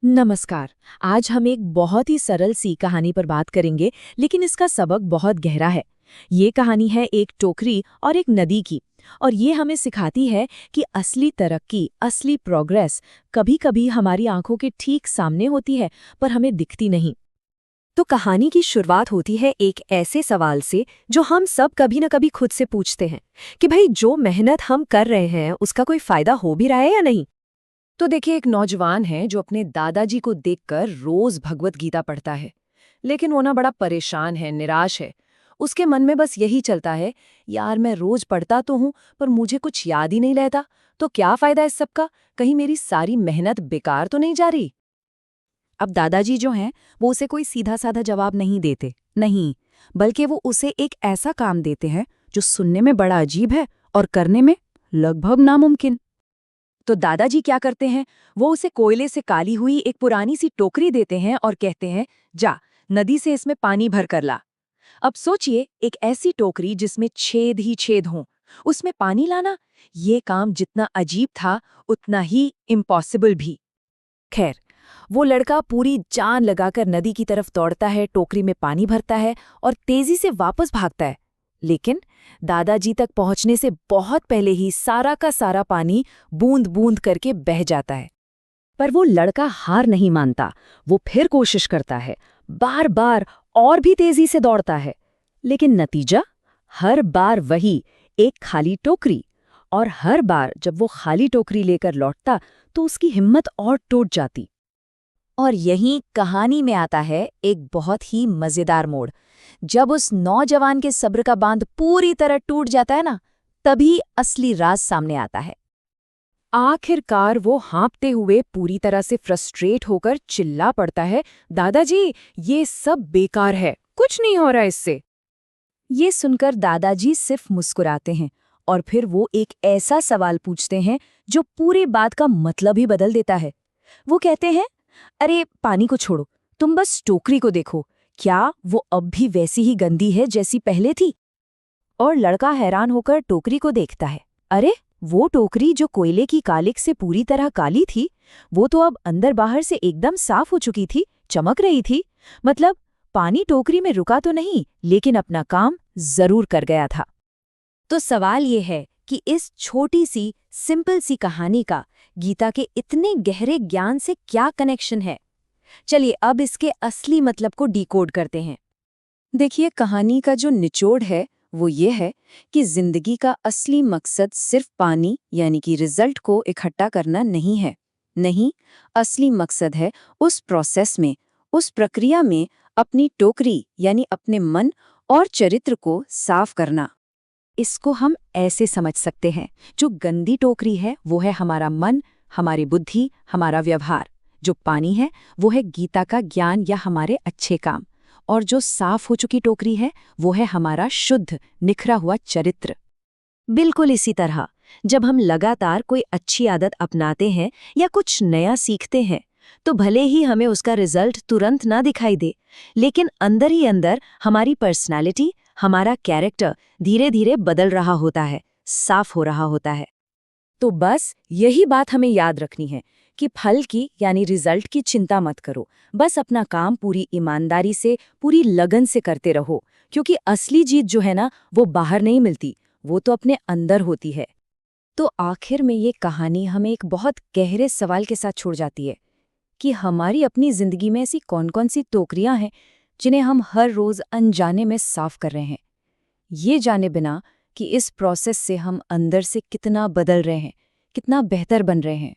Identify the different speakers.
Speaker 1: नमस्कार। आज हम एक बहुत ही सरल सी कहानी पर बात करेंगे, लेकिन इसका सबक बहुत गहरा है। ये कहानी है एक टोकरी और एक नदी की, और ये हमें सिखाती है कि असली तरक्की, असली प्रोग्रेस कभी-कभी हमारी आंखों के ठीक सामने होती है, पर हमें दिखती नहीं।
Speaker 2: तो कहानी की शुरुआत होती है एक ऐसे सवाल से जो हम सब कभी न कभी खुद से पूछते हैं कि भाई जो मेहनत हम कर रहे हैं उसका कोई फायदा हो भी रहा है या नहीं। तो देखिए, एक नौजवान है जो अपने दादाजी को देखकर रोज भगवत गीता पढ़ता है। लेकिन वो ना बड़ा परेशान है, निराश है। उसके मन में बस यही चलता है, यार मैं रोज पढ़ता तो हूं पर मुझे कुछ याद ही नहीं रहता। तो क्या फायदा इस सब का? कहीं मेरी सारी मेहनत बेकार तो नहीं जा रही? अब दादाजी जो हैं वो उसे कोई सीधा साधा जवाब नहीं देते, नहीं, बल्कि वो उसे एक ऐसा काम देते हैं जो सुनने में बड़ा अजीब है और करने में लगभग नामुमकिन। तो दादाजी क्या करते हैं, वो उसे कोयले से काली हुई एक पुरानी सी टोकरी देते हैं और कहते हैं, जा नदी से इसमें पानी भर कर ला। अब सोचिए, एक ऐसी टोकरी जिसमें छेद ही छेद हों, उसमें पानी लाना, ये काम जितना अजीब था उतना ही इम्पॉसिबल भी। खैर, वो लड़का पूरी जान लगाकर नदी की तरफ दौड़ता है, टोकरी में पानी भरता है और तेजी से वापस भागता है। लेकिन दादाजी तक पहुंचने से बहुत पहले ही सारा का सारा पानी बूंद बूंद करके बह जाता है। पर वो लड़का हार नहीं मानता। वो फिर कोशिश करता है, बार बार, और भी तेजी से दौड़ता है। लेकिन नतीजा हर बार वही, एक खाली टोकरी। और हर बार जब वो खाली टोकरी लेकर लौटता तो उसकी हिम्मत और टूट जाती। और यहीं कहानी में आता है एक बहुत ही मजेदार मोड़। जब उस नौजवान के सब्र का बांध पूरी तरह टूट जाता है ना, तभी असली राज सामने आता है। आखिरकार वो हाँफते हुए पूरी तरह से फ्रस्ट्रेट होकर चिल्ला पड़ता है, दादाजी ये सब बेकार है, कुछ नहीं हो रहा इससे। ये सुनकर दादाजी सिर्फ मुस्कुराते हैं और फिर वो एक ऐसा सवाल पूछते हैं जो पूरी बात का मतलब ही बदल देता है। वो कहते हैं, अरे पानी को छोड़ो, तुम बस टोकरी को देखो, क्या वो अब भी वैसी ही गंदी है जैसी पहले थी? और लड़का हैरान होकर टोकरी को देखता है। अरे, वो टोकरी जो कोयले की कालिक से पूरी तरह काली थी, वो तो अब अंदर बाहर से एकदम साफ हो चुकी थी, चमक रही थी। मतलब पानी टोकरी में रुका तो नहीं, लेकिन अपना काम जरूर कर गया था। तो सवाल ये है कि इस छोटी सी सिंपल सी कहानी का गीता के इतने गहरे ज्ञान से क्या कनेक्शन है? चलिए अब इसके असली मतलब को डिकोड करते हैं। देखिए, कहानी का जो निचोड़ है वो ये है कि जिंदगी का असली मकसद सिर्फ पानी यानी कि रिजल्ट को इकट्ठा करना नहीं है। नहीं, असली मकसद है उस प्रोसेस में, उस प्रक्रिया में अपनी टोकरी यानी अपने मन और चरित्र को साफ करना। इसको हम ऐसे समझ सकते हैं, जो गंदी टोकरी है वो है हमारा मन, हमारी बुद्धि, हमारा व्यवहार। जो पानी है वो है गीता का ज्ञान या हमारे अच्छे काम। और जो साफ हो चुकी टोकरी है वो है हमारा शुद्ध, निखरा हुआ चरित्र। बिल्कुल इसी तरह जब हम लगातार कोई अच्छी आदत अपनाते हैं या कुछ नया सीखते हैं, तो भले ही हमें उसका रिजल्ट तुरंत ना दिखाई दे, लेकिन अंदर ही अंदर हमारी पर्सनालिटी, हमारा कैरेक्टर धीरे धीरे बदल रहा होता है, साफ हो रहा होता है। तो बस यही बात हमें याद रखनी है कि फल की यानी रिजल्ट की चिंता मत करो। बस अपना काम पूरी ईमानदारी से, पूरी लगन से करते रहो, क्योंकि असली जीत जो है ना, वो बाहर नहीं मिलती, वो तो अपने अंदर होती है। तो आखिर में ये कहानी हमें एक बहुत गहरे सवाल के साथ छोड़ जाती है कि हमारी अपनी जिंदगी में ऐसी कौन-कौन सी टोकरियां हैं जिन्हें हम हर रोज अनजाने में साफ कर रहे हैं, ये जाने बिना कि इस प्रोसेस से हम अंदर से कितना बदल रहे हैं, कितना बेहतर बन रहे हैं।